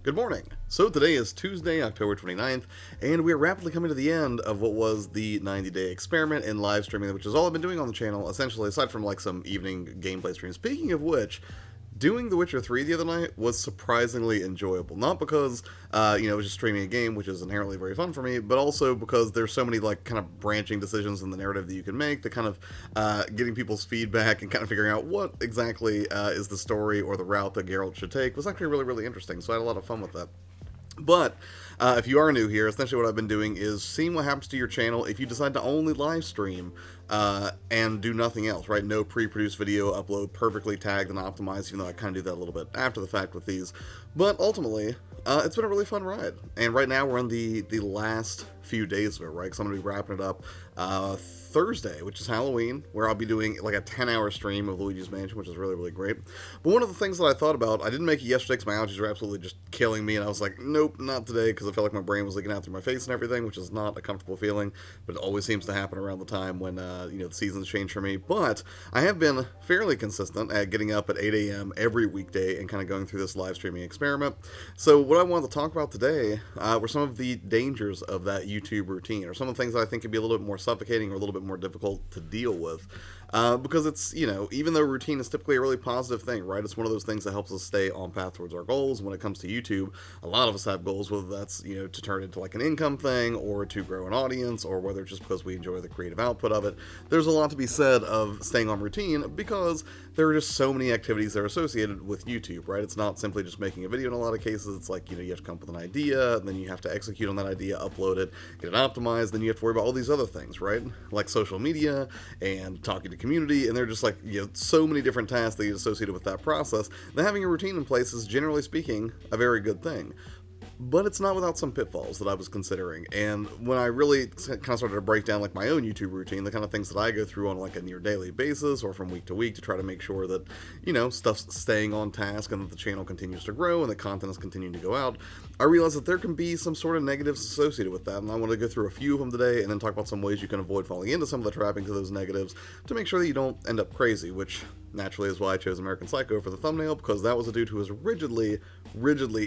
Good morning. So today is Tuesday, October 29th, and we are rapidly coming to the end of what was the 90-day experiment in live streaming, which is all I've been doing on the channel, essentially, aside from like some evening gameplay streams. Speaking of which, doing The Witcher 3 the other night was surprisingly enjoyable. Not because, it was just streaming a game, which is inherently very fun for me, but also because there's so many, like, kind of branching decisions in the narrative that you can make, that kind of getting people's feedback and kind of figuring out what exactly is the story or the route that Geralt should take was actually really, really interesting, so I had a lot of fun with that. But if you are new here, essentially what I've been doing is seeing what happens to your channel if you decide to only live stream and do nothing else, right? No pre-produced video upload, perfectly tagged and optimized, even though I kind of do that a little bit after the fact with these. But ultimately, it's been a really fun ride. And right now we're on the last few days of it, right? Because I'm going to be wrapping it up Thursday, which is Halloween, where I'll be doing like a 10-hour stream of Luigi's Mansion, which is really, really great. But one of the things that I thought about, I didn't make it yesterday because my allergies were absolutely just killing me, and I was like, nope, not today, because I felt like my brain was leaking out through my face and everything, which is not a comfortable feeling, but it always seems to happen around the time when, the seasons change for me. But I have been fairly consistent at getting up at 8 a.m. every weekday and kind of going through this live streaming experiment. So what I wanted to talk about today were some of the dangers of that YouTube routine, or some of the things that I think could be a little bit more suffocating or a little bit more difficult to deal with. Because it's, even though routine is typically a really positive thing, right? It's one of those things that helps us stay on path towards our goals. When it comes to YouTube, a lot of us have goals, whether that's, to turn into like an income thing or to grow an audience, or whether it's just because we enjoy the creative output of it. There's a lot to be said of staying on routine because there are just so many activities that are associated with YouTube, right? It's not simply just making a video in a lot of cases. It's like, you have to come up with an idea, and then you have to execute on that idea, upload it, get it optimized, then you have to worry about all these other things, right? Like social media and talking to community, and they're just like, so many different tasks that get associated with that process, that having a routine in place is, generally speaking, a very good thing. But it's not without some pitfalls that I was considering. And when I really kind of started to break down like my own YouTube routine, the kind of things that I go through on like a near daily basis or from week to week to try to make sure that, stuff's staying on task and that the channel continues to grow and the content is continuing to go out, I realized that there can be some sort of negatives associated with that. And I want to go through a few of them today and then talk about some ways you can avoid falling into some of the trappings of those negatives to make sure that you don't end up crazy, which naturally is why I chose American Psycho for the thumbnail, because that was a dude who was rigidly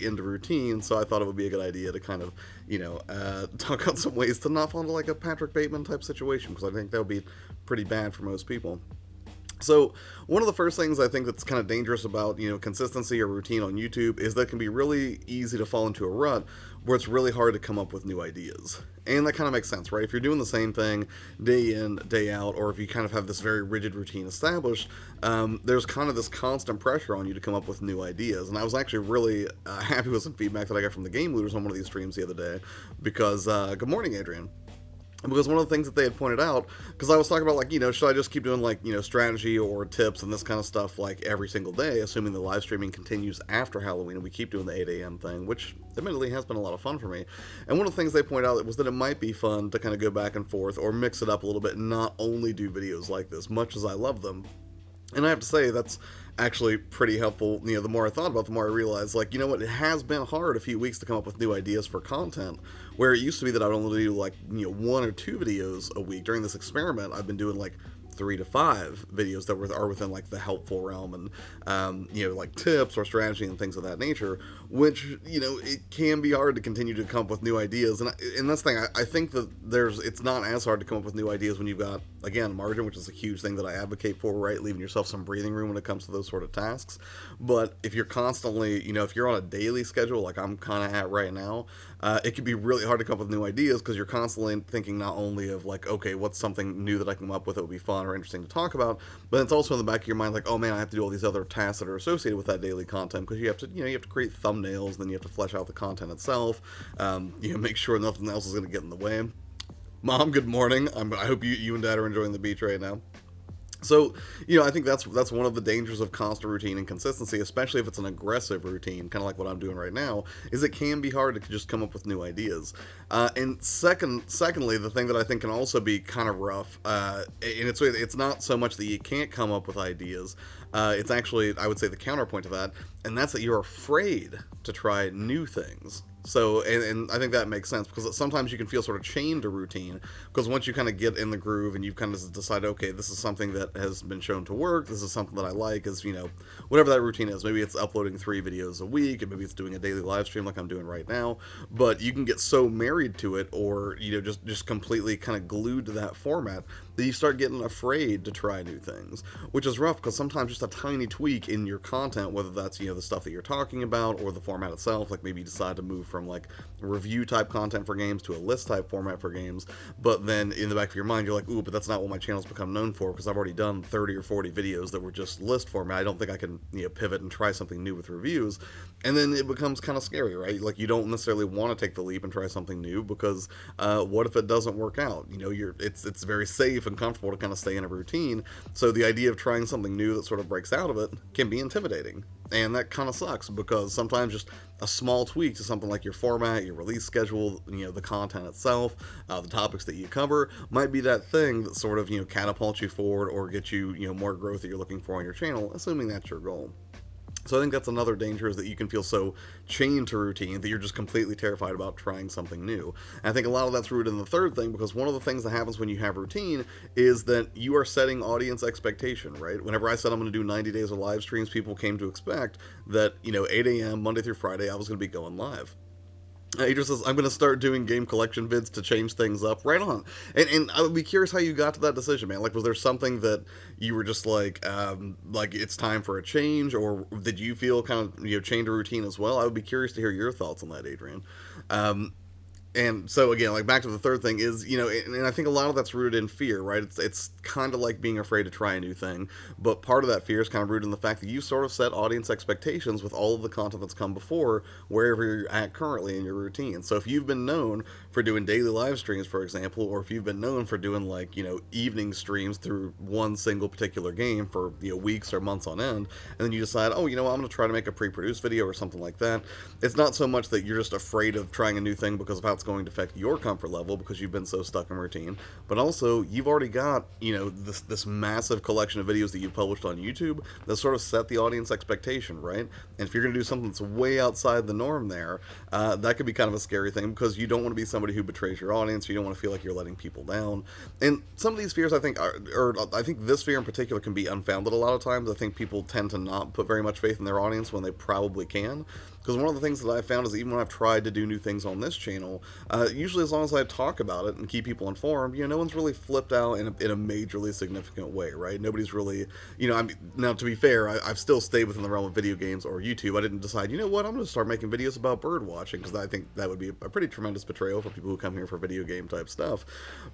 into routine, so I thought it would be a good idea to kind of, talk out some ways to not fall into like a Patrick Bateman type situation, because I think that would be pretty bad for most people. So, one of the first things I think that's kind of dangerous about, consistency or routine on YouTube is that it can be really easy to fall into a rut where it's really hard to come up with new ideas. And that kind of makes sense, right? If you're doing the same thing day in, day out, or if you kind of have this very rigid routine established, there's kind of this constant pressure on you to come up with new ideas. And I was actually really happy with some feedback that I got from the game looters on one of these streams the other day, because, good morning, Adrian. Because one of the things that they had pointed out, because I was talking about, like, should I just keep doing, like, strategy or tips and this kind of stuff, like, every single day, assuming the live streaming continues after Halloween and we keep doing the 8 a.m. thing, which admittedly has been a lot of fun for me. And one of the things they pointed out was that it might be fun to kind of go back and forth or mix it up a little bit and not only do videos like this, much as I love them. And I have to say, that's actually pretty helpful. The more I thought about it, the more I realized, like, it has been hard a few weeks to come up with new ideas for content, where it used to be that I'd only do, like, 1 or 2 videos a week. During this experiment, I've been doing, like, 3 to 5 videos that are within, like, the helpful realm and, like, tips or strategy and things of that nature, which, it can be hard to continue to come up with new ideas. And that's the thing, I think that it's not as hard to come up with new ideas when you've got, again, margin, which is a huge thing that I advocate for, right? Leaving yourself some breathing room when it comes to those sort of tasks. But if you're constantly, if you're on a daily schedule, like I'm kind of at right now, it can be really hard to come up with new ideas because you're constantly thinking not only of, like, okay, what's something new that I can come up with that would be fun or interesting to talk about, but it's also in the back of your mind, like, oh man, I have to do all these other tasks that are associated with that daily content, because you have to create thumbnails, then you have to flesh out the content itself, make sure nothing else is going to get in the way. Mom, good morning. I hope you and Dad are enjoying the beach right now. So, I think that's one of the dangers of constant routine and consistency, especially if it's an aggressive routine, kind of like what I'm doing right now, is it can be hard to just come up with new ideas. And secondly, the thing that I think can also be kind of rough, and it's not so much that you can't come up with ideas, it's actually, I would say, the counterpoint to that, and that's that you're afraid to try new things. So, and I think that makes sense, because sometimes you can feel sort of chained to routine, because once you kind of get in the groove and you've kind of decided, okay, this is something that has been shown to work, this is something that I like, is, you know, whatever that routine is. Maybe it's uploading 3 videos a week, and maybe it's doing a daily live stream like I'm doing right now, but you can get so married to it, or, you know, just completely kind of glued to that format, that you start getting afraid to try new things, which is rough, because sometimes just a tiny tweak in your content, whether that's, you know, the stuff that you're talking about or the format itself, like maybe you decide to move from like review type content for games to a list type format for games, but then in the back of your mind you're like, ooh, but that's not what my channel's become known for, because I've already done 30 or 40 videos that were just list format. I don't think I can, you know, pivot and try something new with reviews. And then it becomes kind of scary, right? Like, you don't necessarily want to take the leap and try something new, because what if it doesn't work out? You know, it's very safe and comfortable to kind of stay in a routine, so the idea of trying something new that sort of breaks out of it can be intimidating. And that kind of sucks, because sometimes just a small tweak to something like your format, your release schedule, you know, the content itself, the topics that you cover, might be that thing that sort of, you know, catapults you forward or gets you, you know, more growth that you're looking for on your channel, assuming that's your goal. So I think that's another danger, is that you can feel so chained to routine that you're just completely terrified about trying something new. And I think a lot of that's rooted in the third thing, because one of the things that happens when you have routine is that you are setting audience expectation, right? Whenever I said I'm going to do 90 days of live streams, people came to expect that, you know, 8 a.m. Monday through Friday, I was going to be going live. Adrian says, I'm going to start doing game collection vids to change things up. Right on. And I would be curious how you got to that decision, man. Like, was there something that you were just like it's time for a change, or did you feel kind of, you know, chained to routine as well? I would be curious to hear your thoughts on that, Adrian. And so again, like, back to the third thing is, you know, and I think a lot of that's rooted in fear, right? It's kind of like being afraid to try a new thing, but part of that fear is kind of rooted in the fact that you sort of set audience expectations with all of the content that's come before, wherever you're at currently in your routine. So if you've been known for doing daily live streams, for example, or if you've been known for doing, like, you know, evening streams through one single particular game for, you know, weeks or months on end, and then you decide, oh, you know what, I'm going to try to make a pre-produced video or something like that, it's not so much that you're just afraid of trying a new thing because of how it's going to affect your comfort level, because you've been so stuck in routine, but also you've already got, you know, this massive collection of videos that you've published on YouTube that sort of set the audience expectation, right? And if you're going to do something that's way outside the norm there, that could be kind of a scary thing, because you don't want to be somebody who betrays your audience. You don't want to feel like you're letting people down. And some of these fears, I think, I think this fear in particular can be unfounded a lot of times. I think people tend to not put very much faith in their audience when they probably can. Because one of the things that I've found is, even when I've tried to do new things on this channel, usually as long as I talk about it and keep people informed, you know, no one's really flipped out in a majorly significant way, right? Nobody's really, you know, I mean, now to be fair, I've still stayed within the realm of video games or YouTube. I didn't decide, you know what, I'm going to start making videos about bird watching, because I think that would be a pretty tremendous betrayal for people who come here for video game type stuff.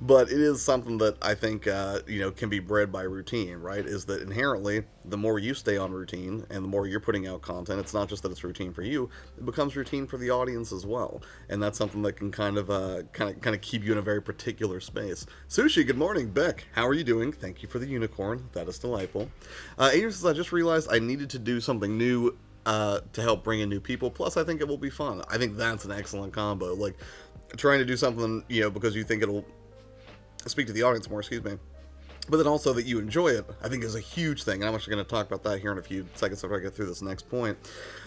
But it is something that I think, you know, can be bred by routine, right? Is that inherently, the more you stay on routine and the more you're putting out content, it's not just that it's routine for you, it becomes routine for the audience as well, and that's something that can kind of keep you in a very particular space. Sushi, good morning. Beck, how are you doing? Thank you for the unicorn. That is delightful. Adrian says, I just realized I needed to do something new to help bring in new people. Plus, I think it will be fun. I think that's an excellent combo. Like, trying to do something, you know, because you think it'll speak to the audience more. Excuse me. But then also that you enjoy it, I think, is a huge thing. And I'm actually going to talk about that here in a few seconds after I get through this next point.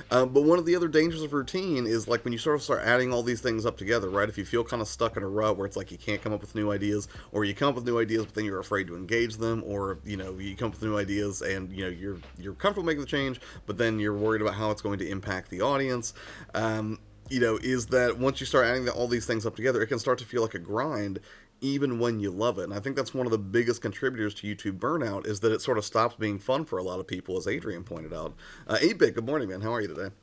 But one of the other dangers of routine is, like, when you sort of start adding all these things up together, right? If you feel kind of stuck in a rut where it's like you can't come up with new ideas, or you come up with new ideas but then you're afraid to engage them, or, you know, you come up with new ideas and, you know, you're comfortable making the change, but then you're worried about how it's going to impact the audience. You know, is that once you start adding all these things up together, it can start to feel like a grind, even when you love it. And I think that's one of the biggest contributors to YouTube burnout, is that it sort of stops being fun for a lot of people, as Adrian pointed out. 8-Bit, good morning, man. How are you today?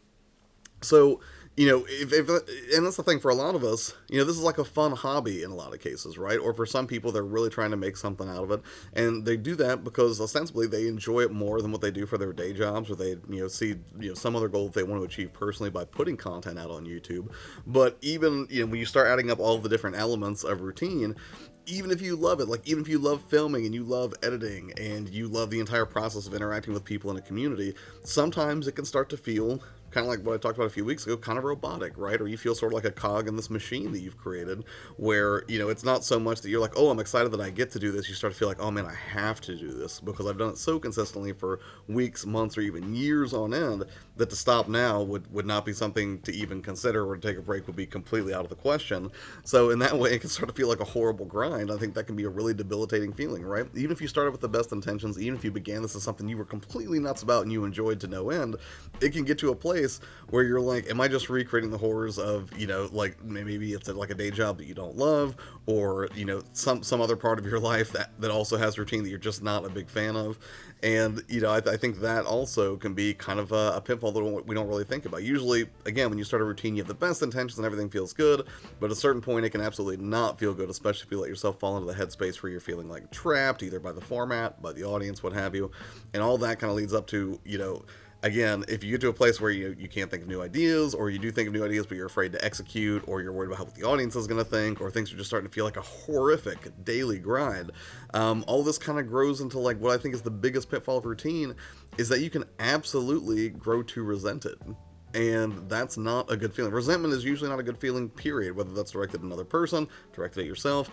So, you know, and that's the thing for a lot of us, you know, this is like a fun hobby in a lot of cases, right? Or for some people, they're really trying to make something out of it, and they do that because ostensibly they enjoy it more than what they do for their day jobs, or they, you know, see, you know, some other goal that they want to achieve personally by putting content out on YouTube. But even, you know, when you start adding up all of the different elements of routine, even if you love it, like, even if you love filming and you love editing and you love the entire process of interacting with people in a community, sometimes it can start to feel kind of like what I talked about a few weeks ago, kind of robotic, right? Or you feel sort of like a cog in this machine that you've created, where, you know, it's not so much that you're like, oh, I'm excited that I get to do this. You start to feel like, oh man, I have to do this because I've done it so consistently for weeks, months, or even years on end, that to stop now would not be something to even consider, or to take a break would be completely out of the question. So in that way, it can start to feel like a horrible grind. I think that can be a really debilitating feeling, right? Even if you started with the best intentions, even if you began this as something you were completely nuts about and you enjoyed to no end, it can get to a place where you're like, am I just recreating the horrors of, you know, like maybe it's like a day job that you don't love, or, you know, some other part of your life that also has routine that you're just not a big fan of. And, you know, I think that also can be kind of a pitfall that we don't really think about. Usually, again, when you start a routine, you have the best intentions and everything feels good, but at a certain point, it can absolutely not feel good, especially if you let yourself fall into the headspace where you're feeling like trapped, either by the format, by the audience, what have you. And all that kind of leads up to, you know, again, if you get to a place where you can't think of new ideas, or you do think of new ideas but you're afraid to execute, or you're worried about what the audience is going to think, or things are just starting to feel like a horrific daily grind, all this kind of grows into like what I think is the biggest pitfall of routine, is that you can absolutely grow to resent it. And that's not a good feeling. Resentment is usually not a good feeling, period, whether that's directed at another person, directed at yourself.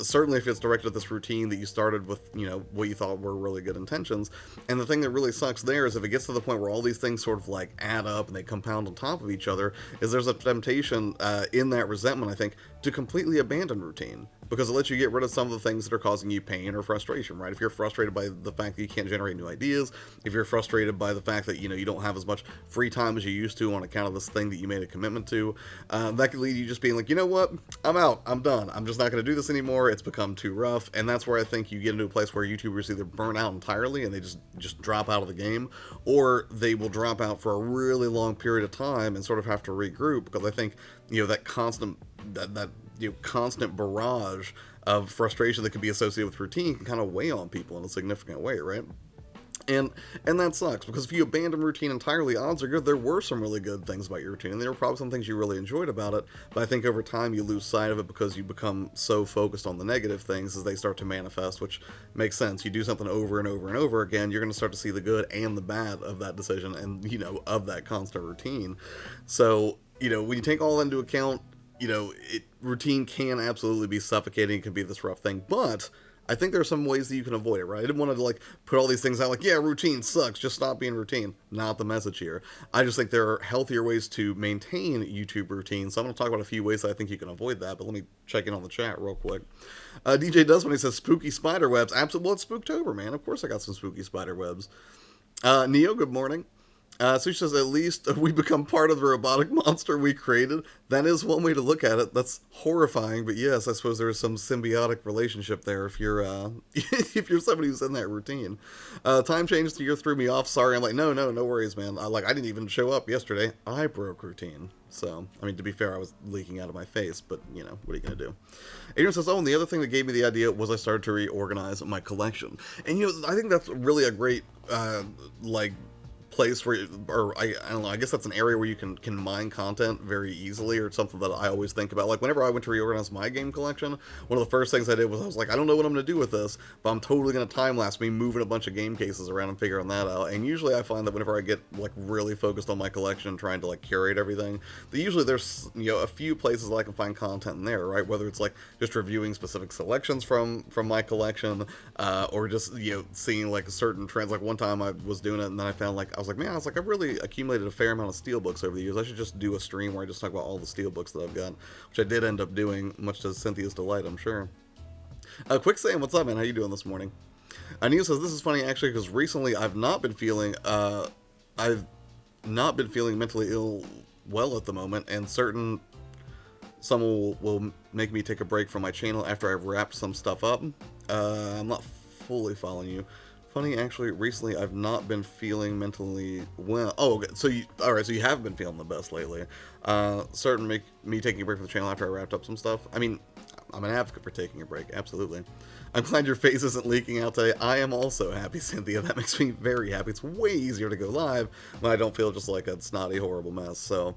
Certainly if it's directed at this routine that you started with, you know, what you thought were really good intentions. And the thing that really sucks there is if it gets to the point where all these things sort of like add up and they compound on top of each other, is there's a temptation in that resentment, I think, to completely abandon routine. Because it lets you get rid of some of the things that are causing you pain or frustration, right? If you're frustrated by the fact that you can't generate new ideas, if you're frustrated by the fact that, you know, you don't have as much free time as you used to on account of this thing that you made a commitment to, that could lead you just being like, you know what, I'm out, I'm done, I'm just not going to do this anymore, it's become too rough. And that's where I think you get into a place where YouTubers either burn out entirely and they just drop out of the game, or they will drop out for a really long period of time and sort of have to regroup, because I think, you know, that constant constant barrage of frustration that can be associated with routine can kind of weigh on people in a significant way, right? And that sucks, because if you abandon routine entirely, odds are good there were some really good things about your routine, and there were probably some things you really enjoyed about it, but I think over time you lose sight of it because you become so focused on the negative things as they start to manifest, which makes sense. You do something over and over and over again, you're going to start to see the good and the bad of that decision and, you know, of that constant routine. So, you know, when you take all that into account, you know, routine can absolutely be suffocating, it can be this rough thing, but I think there are some ways that you can avoid it, right? I didn't want to, like, put all these things out like, yeah, routine sucks, just stop being routine. Not the message here. I just think there are healthier ways to maintain YouTube routine, so I'm going to talk about a few ways that I think you can avoid that, but let me check in on the chat real quick. DJ does when he says spooky spider webs. Absolutely, well, it's Spooktober, man. Of course I got some spooky spider webs. Neo, good morning. So she says, at least we become part of the robotic monster we created. That is one way to look at it. That's horrifying, but yes, I suppose there is some symbiotic relationship there if you're if you're somebody who's in that routine. Time change to year threw me off. Sorry, I'm like, no worries, man. I didn't even show up yesterday. I broke routine. So, I mean, to be fair, I was leaking out of my face, but, you know, what are you going to do? Adrian says, oh, and the other thing that gave me the idea was I started to reorganize my collection. And, you know, I think that's really a great, place where, or I don't know, I guess that's an area where you can mine content very easily, or something that I always think about. Like, whenever I went to reorganize my game collection, one of the first things I did was I was like, I don't know what I'm going to do with this, but I'm totally going to time-lapse me moving a bunch of game cases around and figuring that out. And usually I find that whenever I get, like, really focused on my collection and trying to, like, curate everything, that usually there's, you know, a few places that I can find content in there, right? Whether it's, like, just reviewing specific selections from my collection, or just, you know, seeing, like, certain trends. Like, one time I was doing it, and then I found, like, I've really accumulated a fair amount of steelbooks over the years. I should just do a stream where I just talk about all the steelbooks that I've got, which I did end up doing, much to Cynthia's delight, I'm sure. Quick Sam, what's up, man? How you doing this morning? Neil says, this is funny, actually, because recently I've not been feeling mentally ill well at the moment, and someone will make me take a break from my channel after I've wrapped some stuff up. I'm not fully following you. Funny, actually, recently I've not been feeling mentally well. Oh, okay. So you have been feeling the best lately. Certain make me taking a break from the channel after I wrapped up some stuff. I mean, I'm an advocate for taking a break, absolutely. I'm glad your face isn't leaking out today. I am also happy, Cynthia. That makes me very happy. It's way easier to go live when I don't feel just like a snotty, horrible mess. So,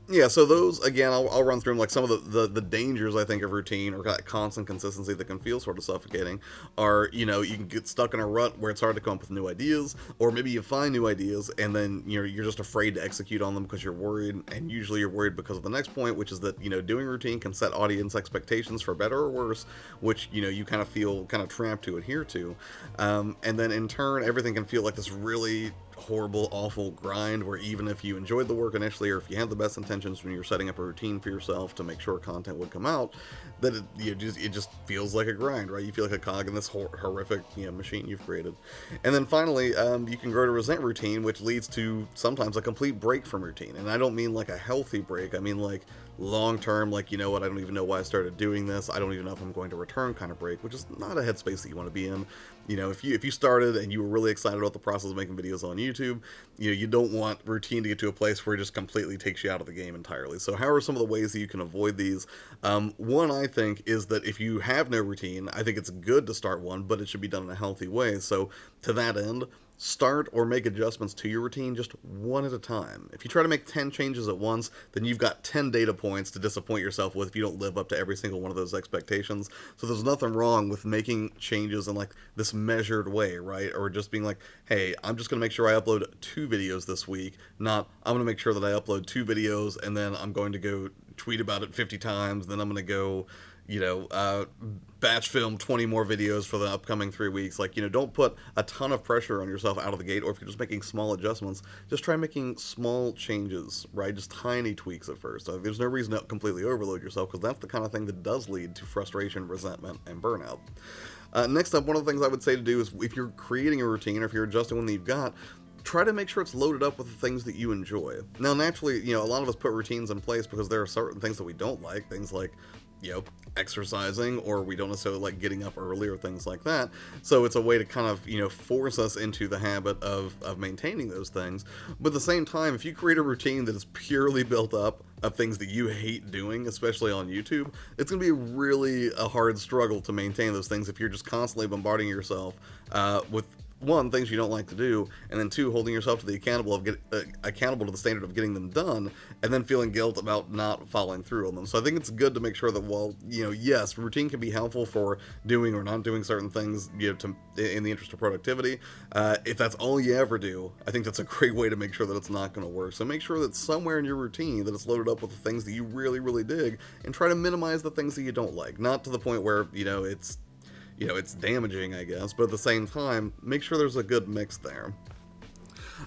Yeah, so those, again, I'll run through them. Like some of the dangers, I think, of routine or that constant consistency that can feel sort of suffocating are, you can get stuck in a rut where it's hard to come up with new ideas, or maybe you find new ideas and then, you're just afraid to execute on them because you're worried, and usually you're worried because of the next point, which is that, doing routine can set audience expectations for better or worse, which, you kind of feel kind of trapped to adhere to. And then in turn, everything can feel like this really horrible, awful grind where even if you enjoyed the work initially, or if you had the best intentions when you're setting up a routine for yourself to make sure content would come out, that it just feels like a grind, right? You feel like a cog in this horrific machine you've created. And then finally, you can grow to resent routine, which leads to sometimes a complete break from routine. And I don't mean like a healthy break. I mean like long term, like, I don't even know why I started doing this, I don't even know if I'm going to return kind of break, which is not a headspace that you want to be in. If you started and you were really excited about the process of making videos on YouTube, you don't want routine to get to a place where it just completely takes you out of the game entirely. So how are some of the ways that you can avoid these? One, I think, is that if you have no routine, I think it's good to start one, but it should be done in a healthy way. So to that end, start or make adjustments to your routine just one at a time. If you try to make 10 changes at once, then you've got 10 data points to disappoint yourself with if you don't live up to every single one of those expectations. So there's nothing wrong with making changes in like this measured way, right? Or just being like, hey, I'm just going to make sure I upload 2 videos this week, not I'm going to make sure that I upload 2 videos and then I'm going to go tweet about it 50 times, then I'm going to go batch film 20 more videos for the upcoming 3 weeks. Like, don't put a ton of pressure on yourself out of the gate, or if you're just making small adjustments, just try making small changes, right? Just tiny tweaks at first. There's no reason to completely overload yourself, because that's the kind of thing that does lead to frustration, resentment, and burnout. Next up, one of the things I would say to do is if you're creating a routine, or if you're adjusting one that you've got, try to make sure it's loaded up with the things that you enjoy. Now, naturally, a lot of us put routines in place because there are certain things that we don't like, things like exercising, or we don't necessarily like getting up early or things like that. So it's a way to kind of, force us into the habit of maintaining those things. But at the same time, if you create a routine that is purely built up of things that you hate doing, especially on YouTube, it's going to be really a hard struggle to maintain those things if you're just constantly bombarding yourself with one, things you don't like to do, and then two, holding yourself to the accountable to the standard of getting them done, and then feeling guilt about not following through on them. So I think it's good to make sure that while, yes, routine can be helpful for doing or not doing certain things, in the interest of productivity, if that's all you ever do, I think that's a great way to make sure that it's not going to work. So make sure that somewhere in your routine that it's loaded up with the things that you really, really dig, and try to minimize the things that you don't like. Not to the point where, it's damaging, I guess, but at the same time, make sure there's a good mix there.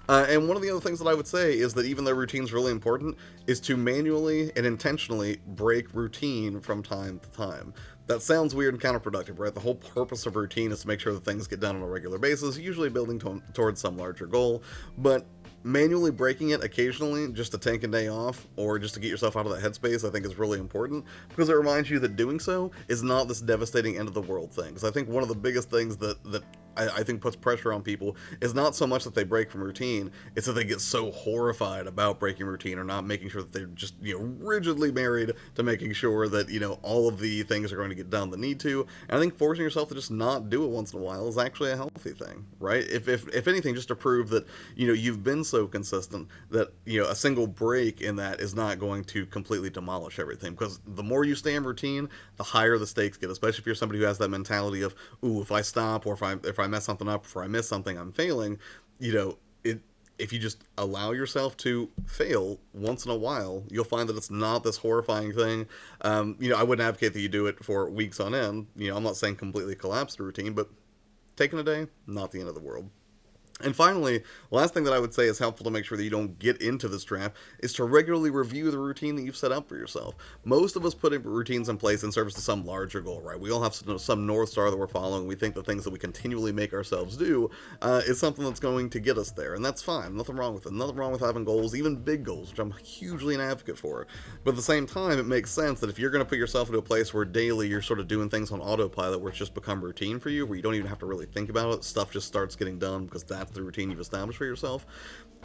And one of the other things that I would say is that even though routine's really important, is to manually and intentionally break routine from time to time. That sounds weird and counterproductive, right? The whole purpose of routine is to make sure that things get done on a regular basis, usually building towards some larger goal, but manually breaking it occasionally just to take a day off or just to get yourself out of that headspace, I think is really important, because it reminds you that doing so is not this devastating end of the world thing. Because I think one of the biggest things that I think puts pressure on people is not so much that they break from routine, it's that they get so horrified about breaking routine or not making sure that they're just, rigidly married to making sure that, all of the things are going to get done that need to. And I think forcing yourself to just not do it once in a while is actually a healthy thing, right? If anything, just to prove that, you've been so consistent that, a single break in that is not going to completely demolish everything. Because the more you stay in routine, the higher the stakes get, especially if you're somebody who has that mentality of, ooh, if I stop, or if I mess something up, if I miss something, I'm failing. If you just allow yourself to fail once in a while, you'll find that it's not this horrifying thing. I wouldn't advocate that you do it for weeks on end. I'm not saying completely collapse the routine, but taking a day, not the end of the world. And finally, last thing that I would say is helpful to make sure that you don't get into this trap is to regularly review the routine that you've set up for yourself. Most of us put routines in place in service to some larger goal, right? We all have some North Star that we're following. We think the things that we continually make ourselves do is something that's going to get us there, and that's fine. Nothing wrong with it. Nothing wrong with having goals, even big goals, which I'm hugely an advocate for. But at the same time, it makes sense that if you're going to put yourself into a place where daily you're sort of doing things on autopilot, where it's just become routine for you, where you don't even have to really think about it, stuff just starts getting done because that's that's the routine you've established for yourself,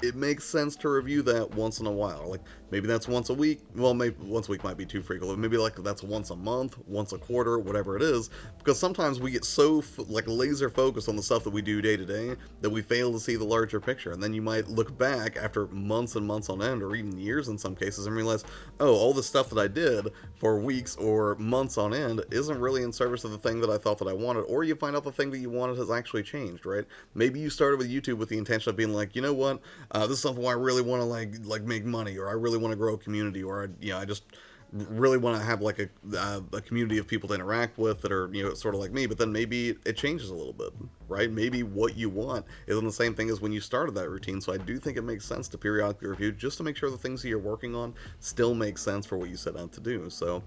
it makes sense to review that once in a while. Like, maybe that's once a week. Well, maybe once a week might be too frequent. Maybe like that's once a month, once a quarter, whatever it is. Because sometimes we get so like laser focused on the stuff that we do day to day that we fail to see the larger picture. And then you might look back after months and months on end, or even years in some cases, and realize, oh, all the stuff that I did for weeks or months on end isn't really in service of the thing that I thought that I wanted. Or you find out the thing that you wanted has actually changed, right? Maybe you started with YouTube with the intention of being like, you know what, this is something where I really want to like make money, or I really want to grow a community, or I just really want to have like a community of people to interact with that are sort of like me. But then maybe it changes a little bit, right? Maybe what you want isn't the same thing as when you started that routine. So I do think it makes sense to periodically review just to make sure the things that you're working on still make sense for what you set out to do. So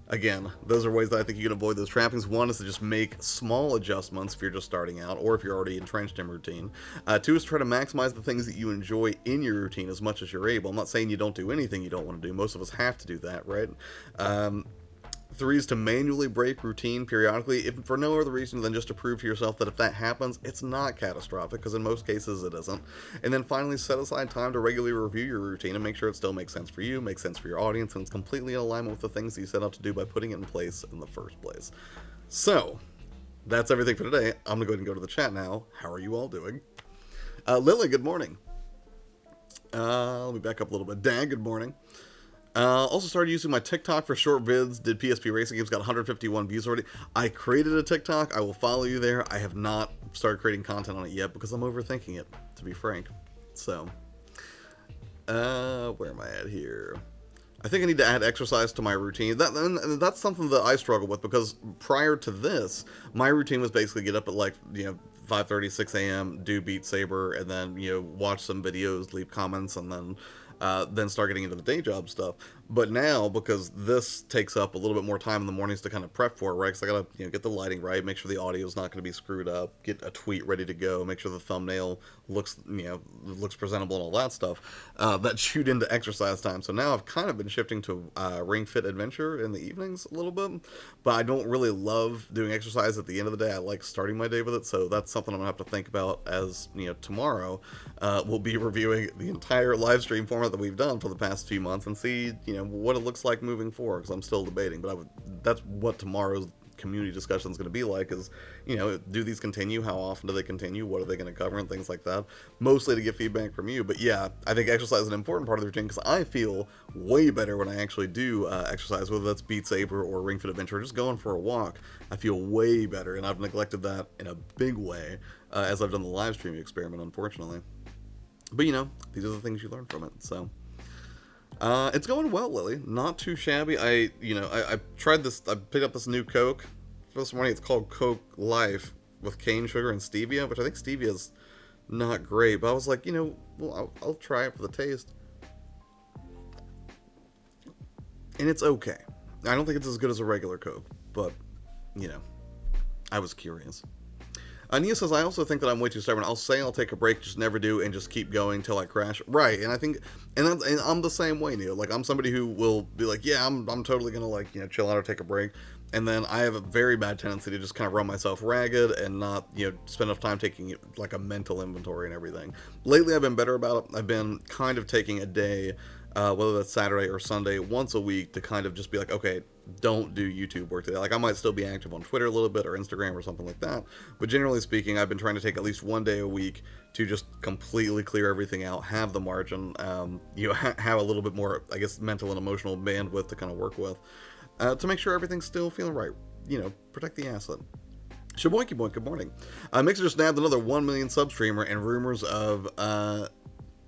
again, those are ways that I think you can avoid those trappings. One is to just make small adjustments if you're just starting out, or if you're already entrenched in routine. Two is to try to maximize the things that you enjoy in your routine as much as you're able. I'm not saying you don't do anything you don't want to do. Most of us have to do that, right? Three is to manually break routine periodically, if for no other reason than just to prove to yourself that if that happens, it's not catastrophic, because in most cases it isn't. And then finally, set aside time to regularly review your routine and make sure it still makes sense for you, makes sense for your audience, and it's completely in alignment with the things that you set out to do by putting it in place in the first place. So, that's everything for today. I'm going to go ahead and go to the chat now. How are you all doing? Lily, good morning. Let me back up a little bit. Dan, good morning. Also started using my TikTok for short vids, did PSP racing games, got 151 views already. I created a TikTok, I will follow you there. I have not started creating content on it yet because I'm overthinking it, to be frank. So, where am I at here? I think I need to add exercise to my routine. That's something that I struggle with, because prior to this, my routine was basically get up at like, 5:30, 6 a.m., do Beat Saber, and then, watch some videos, leave comments, and then start getting into the day job stuff. But now, because this takes up a little bit more time in the mornings to kind of prep for it, right? Because I gotta get the lighting right, make sure the audio is not going to be screwed up, get a tweet ready to go, make sure the thumbnail looks presentable and all that stuff. That shoot into exercise time. So now I've kind of been shifting to Ring Fit Adventure in the evenings a little bit, but I don't really love doing exercise at the end of the day. I like starting my day with it, so that's something I'm gonna have to think about. As tomorrow we'll be reviewing the entire live stream format that we've done for the past few months and see what it looks like moving forward, because I'm still debating. But that's what tomorrow's community discussion is going to be like, is do these continue, how often do they continue, what are they going to cover, and things like that, mostly to get feedback from you. But yeah, I think exercise is an important part of the routine, because I feel way better when I actually do exercise, whether that's Beat Saber or Ring Fit Adventure, or just going for a walk. I feel way better, and I've neglected that in a big way as I've done the live streaming experiment, unfortunately. But these are the things you learn from it. So it's going well, Lily. Not too shabby. I tried this. I picked up this new Coke this morning. It's called Coke Life with cane sugar and stevia, which I think stevia is not great. But I was like, well, I'll try it for the taste, and it's okay. I don't think it's as good as a regular Coke, but I was curious. Nia says, I also think that I'm way too stubborn. I'll say I'll take a break, just never do, and just keep going till I crash. Right, and I think, and I'm the same way, Nia. Like, I'm somebody who will be like, yeah, I'm totally gonna chill out or take a break, and then I have a very bad tendency to just kind of run myself ragged and not spend enough time taking like a mental inventory and everything. Lately, I've been better about it. I've been kind of taking a day, whether that's Saturday or Sunday, once a week, to kind of just be like, okay, don't do YouTube work today. Like, I might still be active on Twitter a little bit, or Instagram or something like that, but generally speaking, I've been trying to take at least one day a week to just completely clear everything out, have the margin, have a little bit more, I guess, mental and emotional bandwidth to kind of work with, to make sure everything's still feeling right. Protect the asset. Shaboinky Boink, good morning. Mixer just nabbed another 1 million sub streamer, and rumors of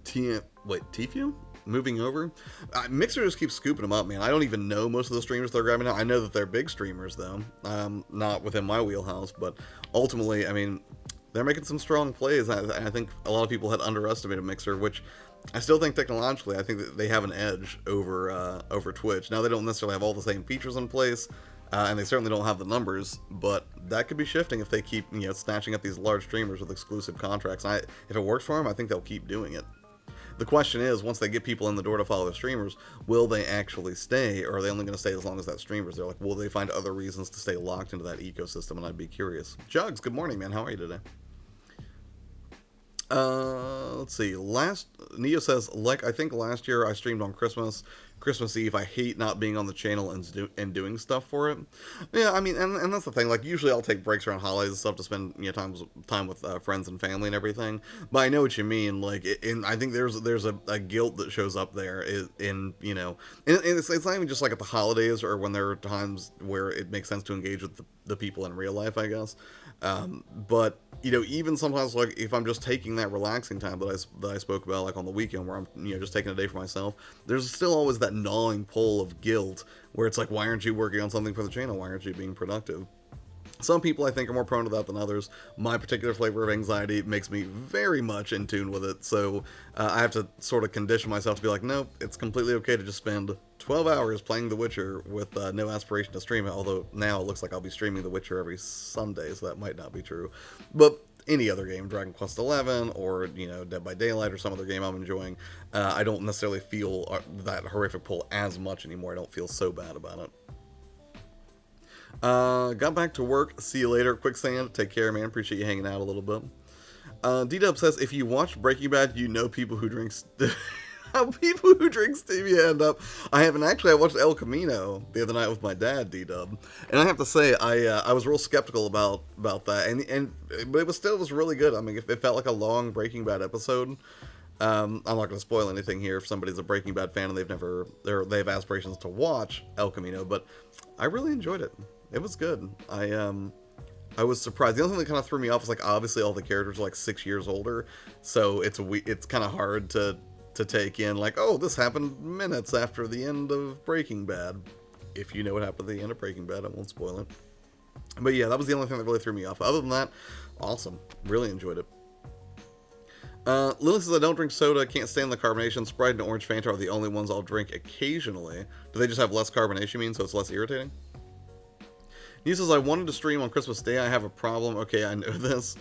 Tfue moving over. Mixer just keeps scooping them up, man. I don't even know most of the streamers they're grabbing now. I know that they're big streamers, though. Not within my wheelhouse, but ultimately, I mean, they're making some strong plays. I think a lot of people had underestimated Mixer, which I still think technologically, I think that they have an edge over Twitch. Now, they don't necessarily have all the same features in place, and they certainly don't have the numbers, but that could be shifting if they keep, snatching up these large streamers with exclusive contracts. If it works for them, I think they'll keep doing it. The question is, once they get people in the door to follow the streamers, will they actually stay, or are they only going to stay as long as that streamer's there? Like, will they find other reasons to stay locked into that ecosystem? And I'd be curious. Jugs, good morning, man. How are you today? Let's see. Last Neo says, like, I think last year I streamed on Christmas Eve. I hate not being on the channel and doing stuff for it. Yeah, I mean, and that's the thing. Like, usually I'll take breaks around holidays and stuff to spend time with friends and family and everything. But I know what you mean. Like, and I think there's a guilt that shows up there in and it's not even just like at the holidays or when there are times where it makes sense to engage with the people in real life, I guess. But even sometimes, like, if I'm just taking that relaxing time that I spoke about, like on the weekend, where I'm just taking a day for myself, there's still always that gnawing pull of guilt where it's like, why aren't you working on something for the channel? Why aren't you being productive? Some people, I think, are more prone to that than others. My particular flavor of anxiety makes me very much in tune with it, so I have to sort of condition myself to be like, no, it's completely okay to just spend 12 hours playing The Witcher with no aspiration to stream it, although now it looks like I'll be streaming The Witcher every Sunday, so that might not be true. But any other game, Dragon Quest 11 or Dead by Daylight or some other game I'm enjoying, I don't necessarily feel that horrific pull as much anymore. I don't feel so bad about it. Got back to work. See you later. Quicksand. Take care, man. Appreciate you hanging out a little bit. D-Dub says, if you watch Breaking Bad, you know people who drink how people who drink stevia end up. I haven't actually. I watched El Camino the other night with my dad, D-Dub, and I have to say I was real skeptical about that, but it was really good. I mean, it felt like a long Breaking Bad episode. I'm not going to spoil anything here if somebody's a Breaking Bad fan and they have aspirations to watch El Camino, but I really enjoyed it. It was good. I was surprised. The only thing that kind of threw me off was, like, obviously all the characters are like 6 years older, so it's kind of hard to take in, like, oh, this happened minutes after the end of Breaking Bad. If you know what happened at the end of Breaking Bad, I won't spoil it. But yeah, that was the only thing that really threw me off. Other than that, awesome. Really enjoyed it. Lily says, I don't drink soda, can't stand the carbonation. Sprite and Orange Fanta are the only ones I'll drink occasionally. Do they just have less carbonation, you mean, so it's less irritating? He says, I wanted to stream on Christmas Day. I have a problem. Okay, I know this.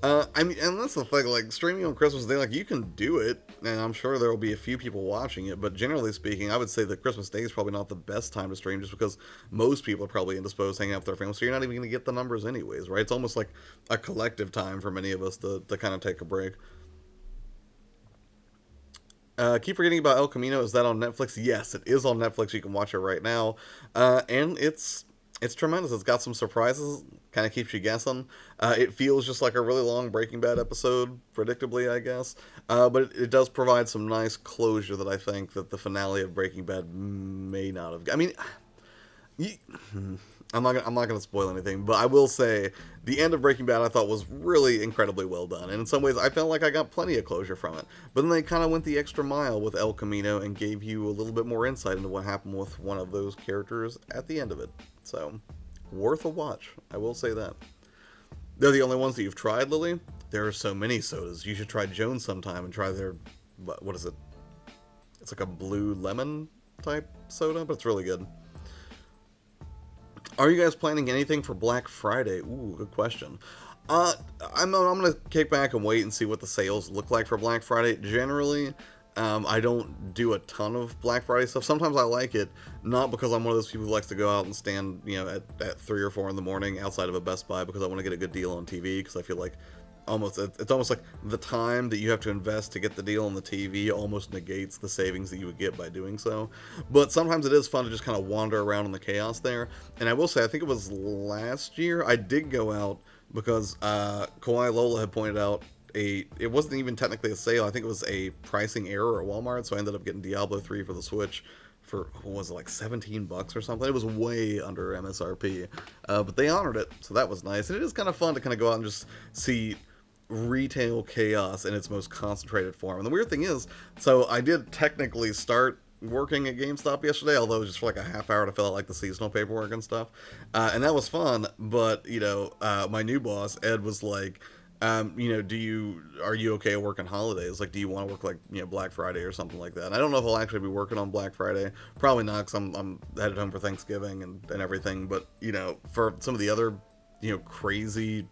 I mean, and that's the thing, like, streaming on Christmas Day, like, you can do it, and I'm sure there will be a few people watching it, but generally speaking, I would say that Christmas Day is probably not the best time to stream, just because most people are probably indisposed hanging out with their families, so you're not even going to get the numbers anyways, right? It's almost like a collective time for many of us to kind of take a break. Keep forgetting about El Camino. Is that on Netflix? Yes, it is on Netflix. You can watch it right now, and it's tremendous. It's got some surprises, kind of keeps you guessing. It feels just like a really long Breaking Bad episode, predictably, I guess. But it does provide some nice closure that I think that the finale of Breaking Bad may not have. I mean, I'm not gonna spoil anything, but I will say the end of Breaking Bad I thought was really incredibly well done, and in some ways I felt like I got plenty of closure from it. But then they kind of went the extra mile with El Camino and gave you a little bit more insight into what happened with one of those characters at the end of it. So, worth a watch. I will say that. They're the only ones that you've tried, Lily? There are so many sodas. You should try Jones sometime and try their, what is it? It's like a blue lemon type soda, but it's really good. Are you guys planning anything for Black Friday? Ooh, good question. I'm gonna kick back and wait and see what the sales look like for Black Friday. Generally, I don't do a ton of Black Friday stuff. Sometimes I like it, not because I'm one of those people who likes to go out and stand, at 3 or 4 in the morning outside of a Best Buy because I want to get a good deal on TV, because I feel like it's almost like the time that you have to invest to get the deal on the TV almost negates the savings that you would get by doing so. But sometimes it is fun to just kind of wander around in the chaos there. And I will say, I think it was last year, I did go out because Kawhi Lola had pointed out it wasn't even technically a sale. I think it was a pricing error at Walmart, so I ended up getting Diablo 3 for the Switch for, what was it, like $17 or something? It was way under MSRP, but they honored it, so that was nice. And it is kind of fun to kind of go out and just see retail chaos in its most concentrated form. And the weird thing is, so I did technically start working at GameStop yesterday, although it was just for like a half hour to fill out like the seasonal paperwork and stuff, and that was fun. But my new boss Ed was like, are you okay working holidays? Like, do you want to work like Black Friday or something like that? And I don't know if I'll actually be working on Black Friday. Probably not, because I'm headed home for Thanksgiving and everything. But for some of the other crazy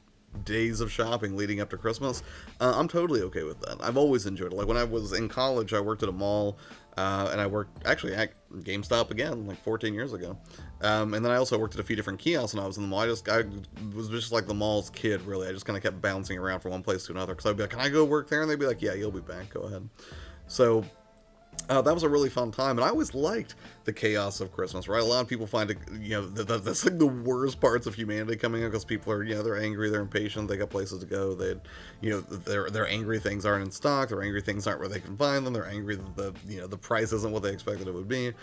days of shopping leading up to Christmas, I'm totally okay with that. I've always enjoyed it. Like when I was in college, I worked at a mall, and I worked actually at GameStop again, like 14 years ago. And then I also worked at a few different kiosks when I was in the mall. I was just like the mall's kid, really. I just kind of kept bouncing around from one place to another because I'd be like, "Can I go work there?" And they'd be like, "Yeah, you'll be back. Go ahead." So that was a really fun time, and I always liked the chaos of Christmas, right? A lot of people find it, that's like the worst parts of humanity coming up because people are, they're angry, they're impatient, they got places to go, they're angry things aren't in stock, they're angry things aren't where they can find them, they're angry that the price isn't what they expected it would be,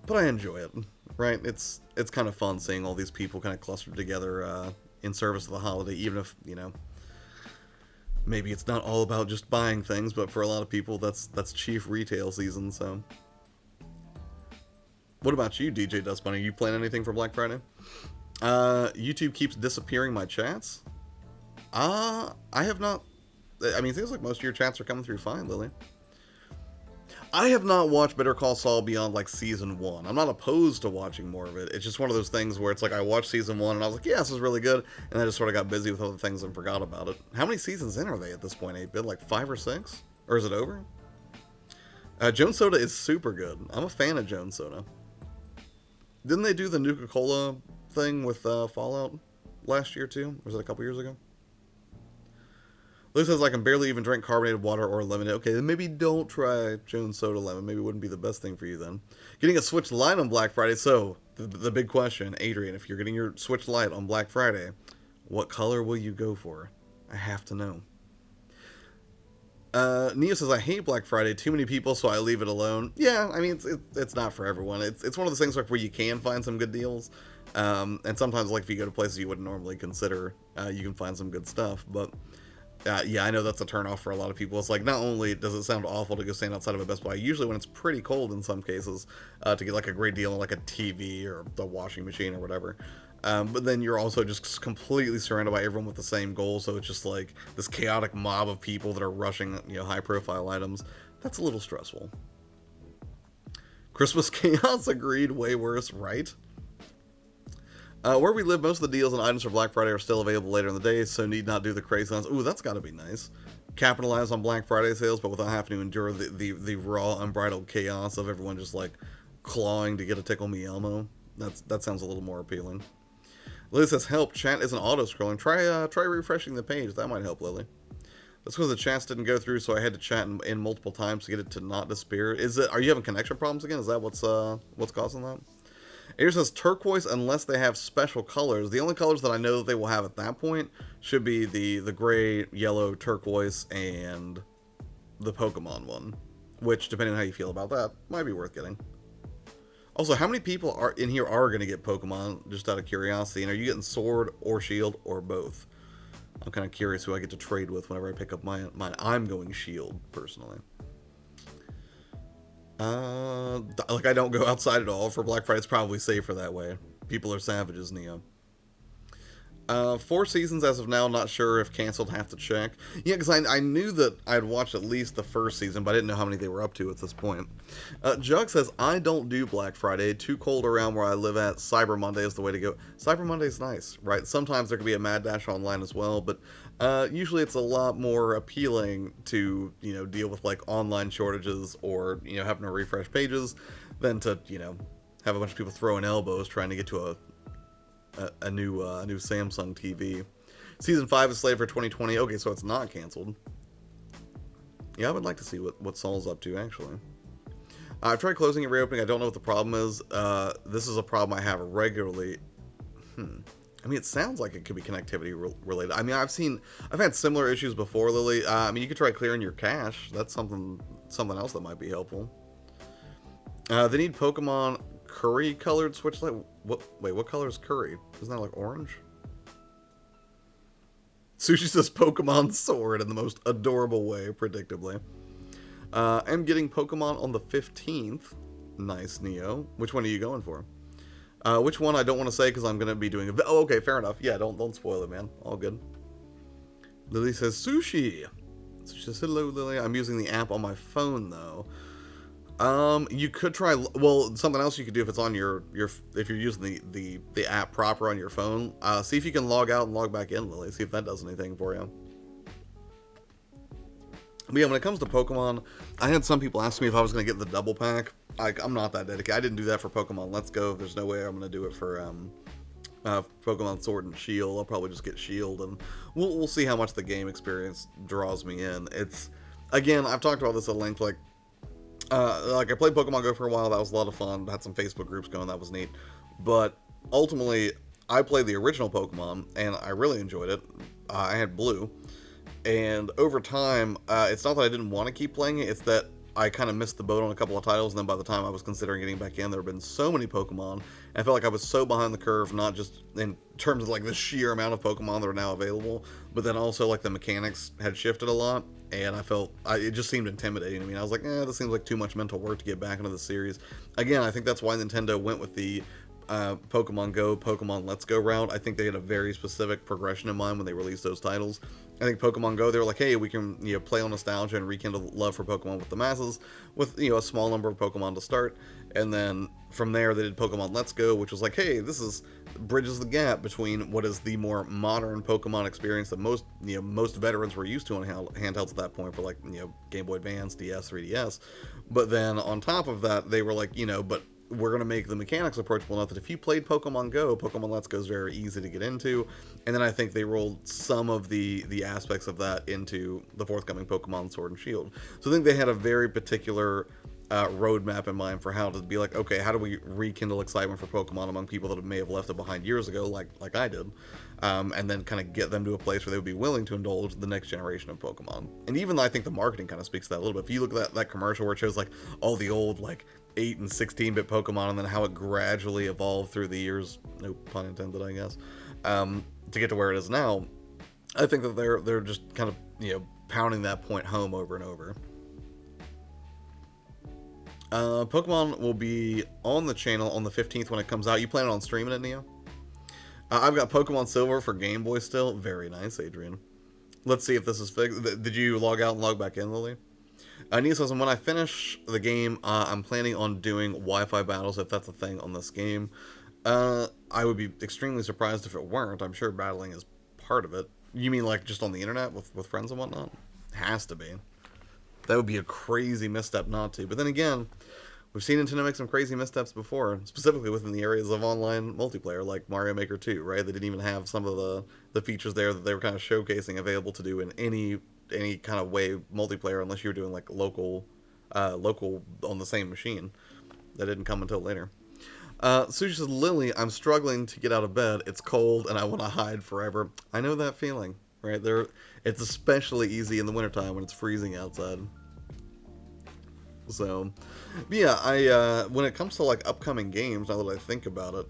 but I enjoy it, right? It's kind of fun seeing all these people kind of clustered together in service of the holiday, even if, maybe it's not all about just buying things, but for a lot of people, that's chief retail season, so. What about you, DJ Dust Bunny? You plan anything for Black Friday? YouTube keeps disappearing my chats. I have not. I mean, it seems like most of your chats are coming through fine, Lily. I have not watched Better Call Saul beyond, like, Season 1. I'm not opposed to watching more of it. It's just one of those things where it's like I watched Season 1 and I was like, yeah, this is really good, and I just sort of got busy with other things and forgot about it. How many seasons in are they at this point, 8-Bit? Like 5 or 6? Or is it over? Jones Soda is super good. I'm a fan of Jones Soda. Didn't they do the Nuka-Cola thing with Fallout last year, too? Or was it a couple years ago? Lou says, I can barely even drink carbonated water or lemonade. Okay, then maybe don't try Jones Soda Lemon. Maybe it wouldn't be the best thing for you then. Getting a Switch Lite on Black Friday. So, the big question, Adrian, if you're getting your Switch Lite on Black Friday, what color will you go for? I have to know. Neo says, I hate Black Friday. Too many people, so I leave it alone. Yeah, I mean, it's not for everyone. It's one of those things like where you can find some good deals. And sometimes, like, if you go to places you wouldn't normally consider, you can find some good stuff. But yeah, I know that's a turnoff for a lot of people. It's like, not only does it sound awful to go stand outside of a Best Buy, usually when it's pretty cold in some cases, to get like a great deal on like a TV or a washing machine or whatever. But then you're also just completely surrounded by everyone with the same goal, so it's just like this chaotic mob of people that are rushing, high-profile items. That's a little stressful. Christmas chaos, agreed, way worse, right? Where we live, most of the deals and items for Black Friday are still available later in the day, so need not do the crazy ones. Ooh, that's got to be nice. Capitalize on Black Friday sales, but without having to endure the raw, unbridled chaos of everyone just, like, clawing to get a Tickle Me Elmo. That sounds a little more appealing. Lily says, help, chat isn't auto-scrolling. Try refreshing the page. That might help, Lily. That's because the chats didn't go through, so I had to chat in multiple times to get it to not disappear. Are you having connection problems again? Is that what's causing that? It says turquoise unless they have special colors. The only colors that I know that they will have at that point should be the gray, yellow, turquoise, and the Pokemon one. Which, depending on how you feel about that, might be worth getting. Also, how many people are in here are going to get Pokemon, just out of curiosity? And are you getting Sword or Shield or both? I'm kind of curious who I get to trade with whenever I pick up mine. I'm going Shield, personally. Like, I don't go outside at all. For Black Friday, it's probably safer that way. People are savages, Neo. 4 seasons as of now, not sure if canceled, have to check. Yeah, because I knew that I'd watched at least the first season, but I didn't know how many they were up to at this point. Jug says, I don't do Black Friday. Too cold around where I live at. Cyber Monday is the way to go. Cyber Monday is nice, right? Sometimes there can be a mad dash online as well, but usually it's a lot more appealing to, deal with, like, online shortages or, having to refresh pages than to, have a bunch of people throwing elbows trying to get to a new Samsung TV. Season 5 is slated for 2020. Okay, so it's not canceled. Yeah, I would like to see what Saul's up to, actually. I've tried closing and reopening. I don't know what the problem is. This is a problem I have regularly. I mean, it sounds like it could be connectivity related. I mean, I've had similar issues before, Lily. I mean, you could try clearing your cache. That's something else that might be helpful. They need Pokemon curry colored Switch Lite. What color is curry? Isn't that like orange? Sushi says Pokemon Sword in the most adorable way, predictably. I'm getting Pokemon on the 15th. Nice, Neo. Which one are you going for? Which one I don't want to say because I'm going to be doing oh, okay, fair enough. Yeah, don't spoil it, man. All good. Lily says sushi. She says, hello, Lily. I'm using the app on my phone, though. You could try. Well, something else you could do if it's on your if you're using the app proper on your phone. See if you can log out and log back in, Lily. See if that does anything for you. But yeah, when it comes to Pokemon, I had some people ask me if I was going to get the double pack. I'm not that dedicated. I didn't do that for Pokemon Let's Go. There's no way I'm going to do it for Pokemon Sword and Shield. I'll probably just get Shield, and we'll see how much the game experience draws me in. It's, again, I've talked about this at length. Like I played Pokemon Go for a while. That was a lot of fun. Had some Facebook groups going. That was neat. But ultimately, I played the original Pokemon, and I really enjoyed it. I had Blue. And over time, it's not that I didn't want to keep playing it, it's that I kind of missed the boat on a couple of titles, and then by the time I was considering getting back in, there have been so many Pokemon, and I felt like I was so behind the curve, not just in terms of like the sheer amount of Pokemon that are now available, but then also like the mechanics had shifted a lot, and I felt, it just seemed intimidating to me. I was like, this seems like too much mental work to get back into the series. Again, I think that's why Nintendo went with the Pokemon Go, Pokemon Let's Go route. I think they had a very specific progression in mind when they released those titles. I think Pokemon Go, they were like, hey, we can play on nostalgia and rekindle love for Pokemon with the masses with a small number of Pokemon to start. And then from there, they did Pokemon Let's Go, which was like, hey, this is bridges the gap between what is the more modern Pokemon experience that most veterans were used to on handhelds at that point for like Game Boy Advance, DS, 3DS. But then on top of that, they were like, but we're going to make the mechanics approachable enough that if you played Pokemon Go, Pokemon Let's Go is very easy to get into. And then I think they rolled some of the aspects of that into the forthcoming Pokemon Sword and Shield. So I think they had a very particular roadmap in mind for how to be like, okay, how do we rekindle excitement for Pokemon among people that may have left it behind years ago, like I did, and then kind of get them to a place where they would be willing to indulge the next generation of Pokemon. And even I think the marketing kind of speaks to that a little bit. If you look at that commercial where it shows like all the old like 8 and 16-bit Pokemon, and then how it gradually evolved through the years, no pun intended, I guess, to get to where it is now, I think that they're just kind of pounding that point home over and over. Pokemon will be on the channel on the 15th when it comes out. You planning on streaming it, Neo? I've got Pokemon Silver for Game Boy still. Very nice, Adrian. Let's see if this is fixed. Did you log out and log back in, Lily? Neo says, and when I finish the game, I'm planning on doing Wi-Fi battles, if that's a thing on this game. I would be extremely surprised if it weren't. I'm sure battling is part of it. You mean like just on the internet with friends and whatnot? Has to be. That would be a crazy misstep not to. But then again, we've seen Nintendo make some crazy missteps before, specifically within the areas of online multiplayer, like Mario Maker 2, right? They didn't even have some of the features there that they were kind of showcasing available to do in any kind of way multiplayer, unless you were doing like local on the same machine. That didn't come until later. Sushi says, Lily, I'm struggling to get out of bed. It's cold and I want to hide forever. I know that feeling. Right there, it's especially easy in the wintertime when it's freezing outside. So, but yeah, when it comes to like upcoming games, now that I think about it,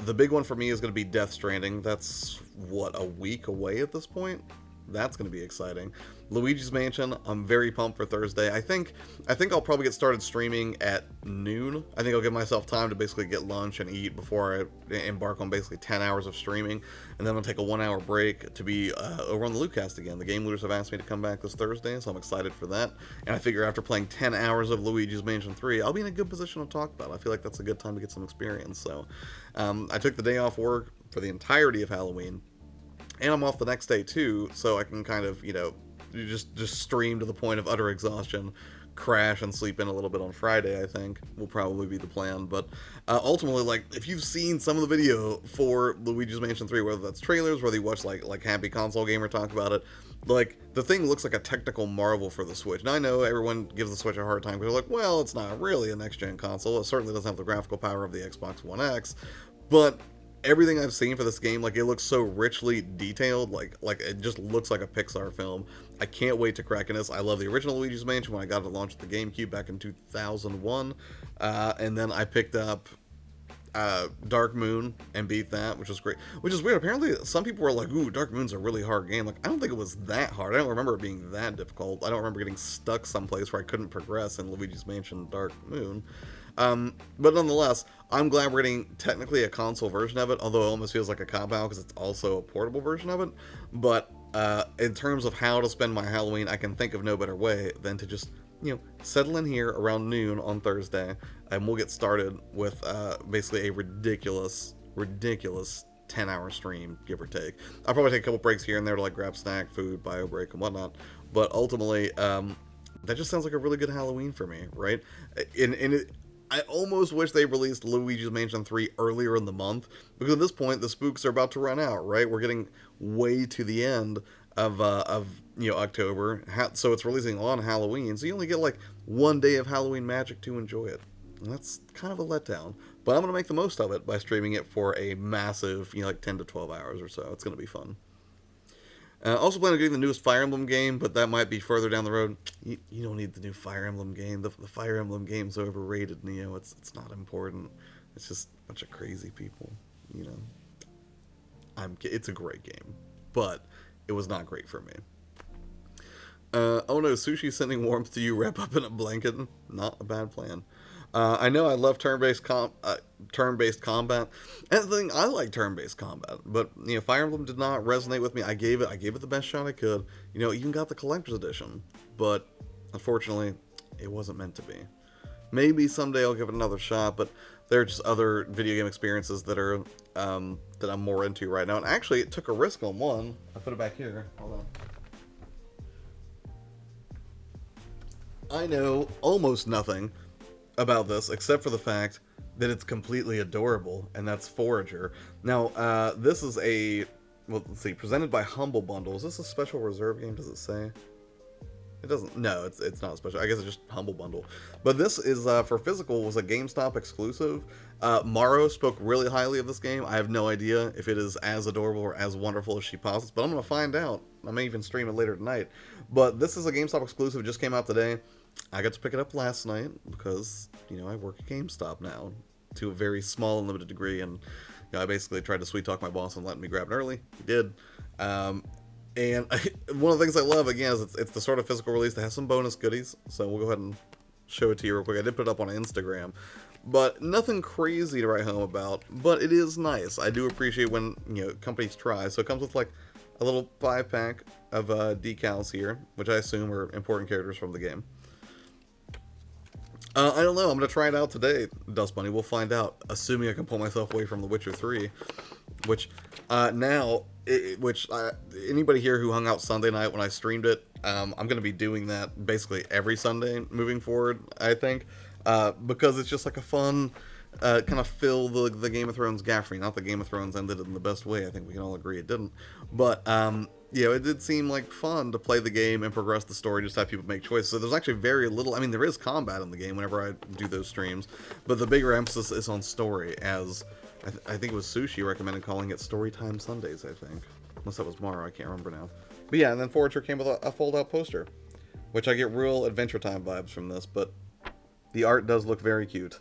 the big one for me is going to be Death Stranding. That's what, a week away at this point. That's going to be exciting. Luigi's Mansion, I'm very pumped for Thursday. I think I'll probably get started streaming at noon. I think I'll give myself time to basically get lunch and eat before I embark on basically 10 hours of streaming. And then I'll take a 1-hour break to be over on the Lootcast again. The game looters have asked me to come back this Thursday, so I'm excited for that. And I figure after playing 10 hours of Luigi's Mansion 3, I'll be in a good position to talk about it. I feel like that's a good time to get some experience. So I took the day off work for the entirety of Halloween. And I'm off the next day too, so I can kind of, just stream to the point of utter exhaustion, crash and sleep in a little bit on Friday, I think, will probably be the plan. But ultimately, like, if you've seen some of the video for Luigi's Mansion 3, whether that's trailers, whether you watch, like Happy Console Gamer talk about it, like, the thing looks like a technical marvel for the Switch. Now, I know everyone gives the Switch a hard time, because they're like, well, it's not really a next-gen console. It certainly doesn't have the graphical power of the Xbox One X, but everything I've seen for this game, like, it looks so richly detailed, like it just looks like a Pixar film. I can't wait to crack in this. I love the original Luigi's Mansion when I got it launched with the GameCube back in 2001, and then I picked up Dark Moon and beat that, which was great. Which is weird. Apparently, some people were like, ooh, Dark Moon's a really hard game. Like, I don't think it was that hard. I don't remember it being that difficult. I don't remember getting stuck someplace where I couldn't progress in Luigi's Mansion Dark Moon. But nonetheless, I'm glad we're getting technically a console version of it, although it almost feels like a cop-out because it's also a portable version of it. But in terms of how to spend my Halloween, I can think of no better way than to just settle in here around noon on Thursday, and we'll get started with basically a ridiculous 10-hour stream, give or take. I'll probably take a couple breaks here and there to like grab snack, food, bio break, and whatnot. But ultimately, that just sounds like a really good Halloween for me, right? I almost wish they released Luigi's Mansion 3 earlier in the month, because at this point the spooks are about to run out, right? We're getting way to the end of October, so it's releasing on Halloween, so you only get like one day of Halloween magic to enjoy it. And that's kind of a letdown, but I'm going to make the most of it by streaming it for a massive, like 10 to 12 hours or so. It's going to be fun. Also plan on getting the newest Fire Emblem game, but that might be further down the road. You don't need the new Fire Emblem game. The Fire Emblem game's overrated, Neo. It's not important. It's just a bunch of crazy people, It's a great game, but it was not great for me. Oh no, sushi sending warmth to you, wrap up in a blanket. Not a bad plan. I know I love turn-based combat. And the thing, I like turn-based combat, but Fire Emblem did not resonate with me. I gave it the best shot I could. Even got the collector's edition, but unfortunately, it wasn't meant to be. Maybe someday I'll give it another shot, but there are just other video game experiences that are that I'm more into right now. And actually, it took a risk on one. I put it back here. Hold on. I know almost nothing about this except for the fact that it's completely adorable, and that's Forager. Now, this is let's see, presented by Humble Bundle. Is this a special reserve game? Does it say? It doesn't. No, it's not special. I guess it's just Humble Bundle. But this is for physical, was a GameStop exclusive. Maro spoke really highly of this game. I have no idea if it is as adorable or as wonderful as she posits, but I'm gonna find out. I may even stream it later tonight. But this is a GameStop exclusive. It just came out today. I got to pick it up last night because I work at GameStop now to a very small and limited degree, and I basically tried to sweet talk my boss and let me grab it early. He did. And one of the things I love, again, is it's the sort of physical release that has some bonus goodies. So we'll go ahead and show it to you real quick. I did put it up on Instagram, but nothing crazy to write home about. But it is nice. I do appreciate when companies try. So it comes with like a little 5-pack of decals here, which I assume are important characters from the game. I don't know. I'm going to try it out today, Dust Bunny. We'll find out, assuming I can pull myself away from The Witcher 3, which anybody here who hung out Sunday night when I streamed it, I'm going to be doing that basically every Sunday moving forward, I think, because it's just like a fun kind of fill the Game of Thrones gap for me. Not that Game of Thrones ended in the best way. I think we can all agree it didn't. But it did seem like fun to play the game and progress the story, just have people make choices. So there's actually very little, there is combat in the game whenever I do those streams, but the bigger emphasis is on story, as I think it was Sushi recommended calling it Storytime Sundays, I think. Unless that was Mara, I can't remember now. But yeah, and then Forager came with a fold-out poster, which I get real Adventure Time vibes from this, but the art does look very cute,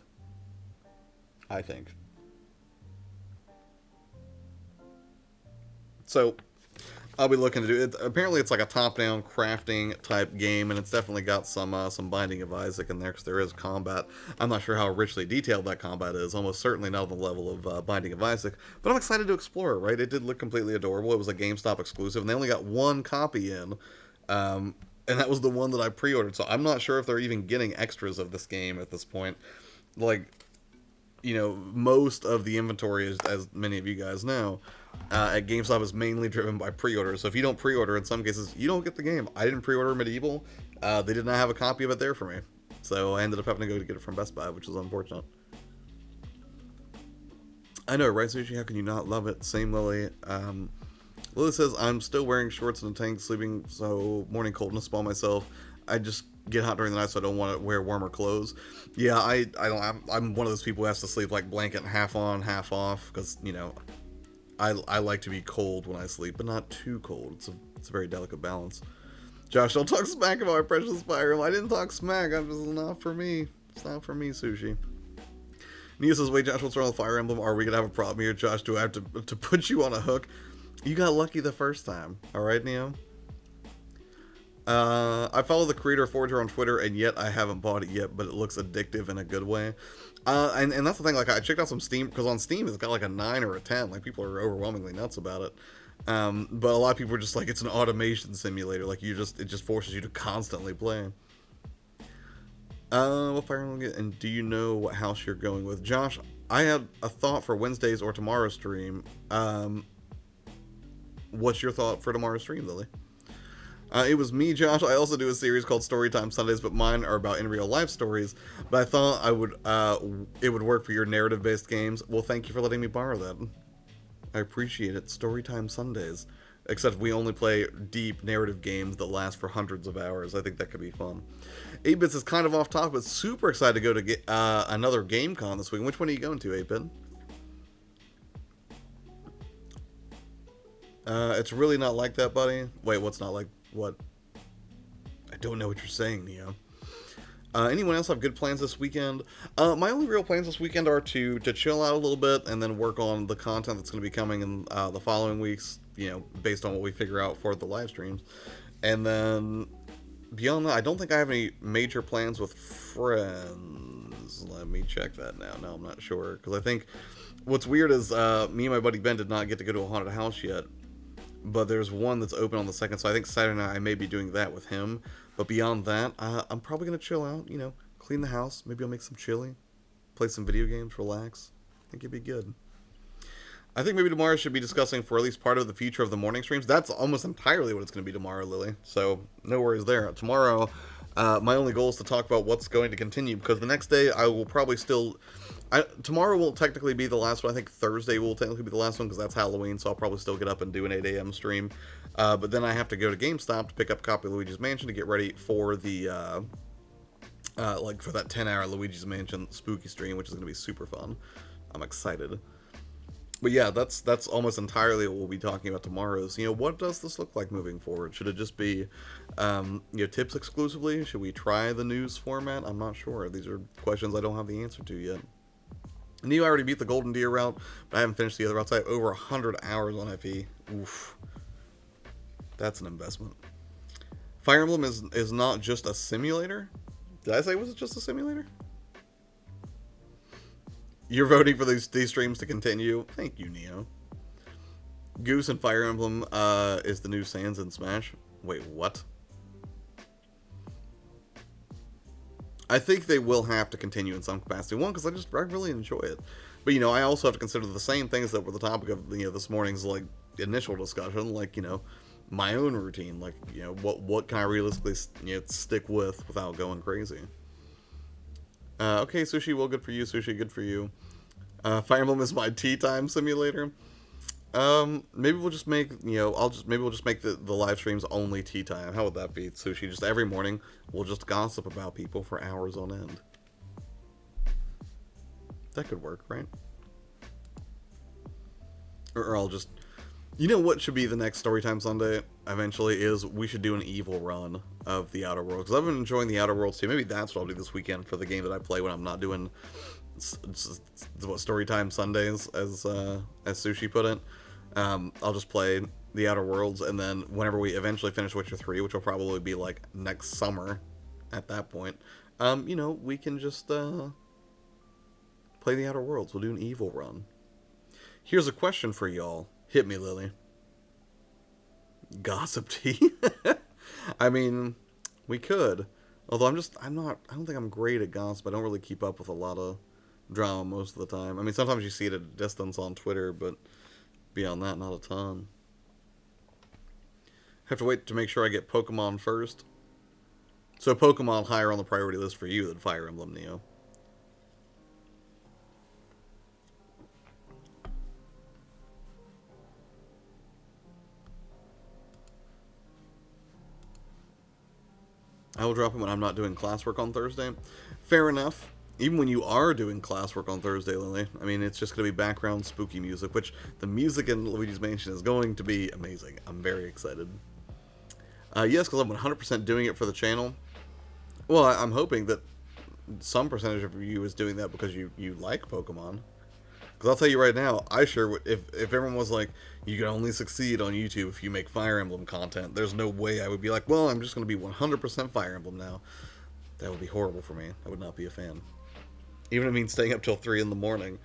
I think. So I'll be looking to do it. Apparently, it's like a top-down crafting type game, and it's definitely got some Binding of Isaac in there because there is combat. I'm not sure how richly detailed that combat is. Almost certainly not on the level of Binding of Isaac, but I'm excited to explore it. Right? It did look completely adorable. It was a GameStop exclusive, and they only got one copy in, and that was the one that I pre-ordered. So I'm not sure if they're even getting extras of this game at this point. Like, most of the inventory, as many of you guys know, at GameStop is mainly driven by pre-orders. So if you don't pre-order, in some cases, you don't get the game. I didn't pre-order Medieval. They did not have a copy of it there for me. So I ended up having to go to get it from Best Buy, which is unfortunate. I know, right, Sushi? How can you not love it? Same, Lily. Lily says, I'm still wearing shorts and a tank, sleeping, so morning coldness by myself. I just get hot during the night, so I don't want to wear warmer clothes. Yeah, I'm one of those people who has to sleep like blanket half on, half off, because, I like to be cold when I sleep, but not too cold. It's a very delicate balance. Josh, don't talk smack about my precious Fire Emblem. I didn't talk smack. I'm just not for me. It's not for me, Sushi. Nia says, wait, Josh, what's wrong with Fire Emblem? Are we going to have a problem here, Josh? Do I have to put you on a hook? You got lucky the first time. All right, Neo? I follow the creator of Forager on Twitter, and yet I haven't bought it yet, but it looks addictive in a good way. And that's the thing, like, I checked out some Steam, because on Steam it's got like a 9 or a 10, like, people are overwhelmingly nuts about it. But a lot of people are just like, it's an automation simulator, like, it just forces you to constantly play. What Fire Emblem get? And do you know what house you're going with? Josh, I had a thought for Wednesday's or tomorrow's stream. What's your thought for tomorrow's stream, Lily? It was me, Josh. I also do a series called Storytime Sundays, but mine are about in real life stories. But I thought it would work for your narrative based games. Well, thank you for letting me borrow that. I appreciate it. Storytime Sundays. Except we only play deep narrative games that last for hundreds of hours. I think that could be fun. 8-Bits is kind of off topic, but super excited to go to get, another game con this week. Which one are you going to, 8-Bit? It's really not like that, buddy. Wait, what's not like what? I don't know what you're saying, Neo. Anyone else have good plans this weekend? My only real plans this weekend are to chill out a little bit and then work on the content that's going to be coming in the following weeks, you know, based on what we figure out for the live streams. And then beyond that, I don't think I have any major plans with friends. Let me check that now. No, I'm not sure. Because I think what's weird is me and my buddy Ben did not get to go to a haunted house yet. But there's one that's open on the 2nd, so I think Saturday night I may be doing that with him. But beyond that, I'm probably going to chill out, you know, clean the house. Maybe I'll make some chili, play some video games, relax. I think it'd be good. I think maybe tomorrow should be discussing for at least part of the future of the morning streams. That's almost entirely what it's going to be tomorrow, Lily. So no worries there. Tomorrow, my only goal is to talk about what's going to continue, because the next day I will probably still... tomorrow will technically be the last one. I think Thursday will technically be the last one because that's Halloween, so I'll probably still get up and do an 8 a.m. stream. But then I have to go to GameStop to pick up a copy of Luigi's Mansion to get ready for the, for that 10-hour Luigi's Mansion spooky stream, which is going to be super fun. I'm excited. But yeah, that's almost entirely what we'll be talking about tomorrow is, you know, what does this look like moving forward? Should it just be, you know, tips exclusively? Should we try the news format? I'm not sure. These are questions I don't have the answer to yet. I knew I already beat the Golden Deer route, but I haven't finished the other routes. I have over 100 hours on FE. Oof. That's an investment. Fire Emblem is not just a simulator? Did I say was it just a simulator? You're voting for these streams to continue? Thank you, Neo. Goose and Fire Emblem is the new Sans in Smash. Wait, what? I think they will have to continue in some capacity. One, because I really enjoy it. But, you know, I also have to consider the same things that were the topic of, you know, this morning's, like, initial discussion. Like, you know, my own routine. Like, you know, what can I realistically, you know, stick with without going crazy? Okay, Sushi, well, good for you. Sushi, good for you. Fire Emblem is my tea time simulator. Maybe we'll just make, you know, maybe we'll just make the live streams only tea time. How would that be, Sushi? Just every morning, we'll just gossip about people for hours on end. That could work, right? Or I'll just... You know what should be the next Storytime Sunday, eventually, is we should do an evil run of the Outer Worlds. Because I've been enjoying the Outer Worlds too. Maybe that's what I'll do this weekend for the game that I play when I'm not doing Storytime Sundays, as Sushi put it. I'll just play the Outer Worlds, and then whenever we eventually finish Witcher 3, which will probably be like next summer at that point, you know, we can just play the Outer Worlds. We'll do an evil run. Here's a question for y'all. Hit me, Lily. Gossip tea? I mean, we could. Although I don't think I'm great at gossip. I don't really keep up with a lot of drama most of the time. I mean, sometimes you see it at a distance on Twitter, but beyond that, not a ton. Have to wait to make sure I get Pokemon first. So Pokemon higher on the priority list for you than Fire Emblem, Neo. I will drop it when I'm not doing classwork on Thursday. Fair enough. Even when you are doing classwork on Thursday, Lily, I mean, it's just going to be background spooky music, which the music in Luigi's Mansion is going to be amazing. I'm very excited. Yes, because I'm 100% doing it for the channel. Well, I'm hoping that some percentage of you is doing that because you like Pokemon. Because I'll tell you right now, I sure would, if everyone was like, you can only succeed on YouTube if you make Fire Emblem content, there's no way I would be like, well, I'm just going to be 100% Fire Emblem now. That would be horrible for me. I would not be a fan. Even if it means staying up till 3 in the morning.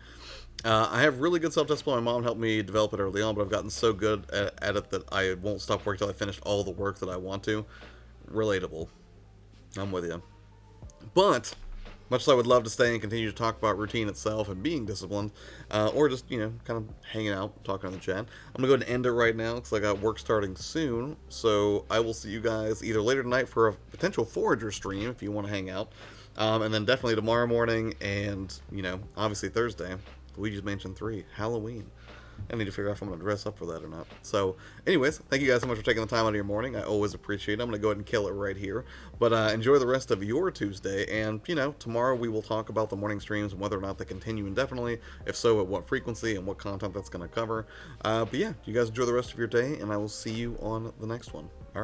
I have really good self-discipline. My mom helped me develop it early on, but I've gotten so good at it that I won't stop working till I finish all the work that I want to. Relatable. I'm with you. But much as I would love to stay and continue to talk about routine itself and being disciplined, or just, kind of hanging out, talking on the chat, I'm going to go ahead and end it right now because I got work starting soon. So I will see you guys either later tonight for a potential Forager stream if you want to hang out. And then definitely tomorrow morning and, obviously Thursday. Luigi's Mansion 3, Halloween. I need to figure out if I'm going to dress up for that or not. So, anyways, thank you guys so much for taking the time out of your morning. I always appreciate it. I'm going to go ahead and kill it right here. But enjoy the rest of your Tuesday. And, tomorrow we will talk about the morning streams and whether or not they continue indefinitely. If so, at what frequency and what content that's going to cover. But yeah, you guys enjoy the rest of your day, and I will see you on the next one. All right.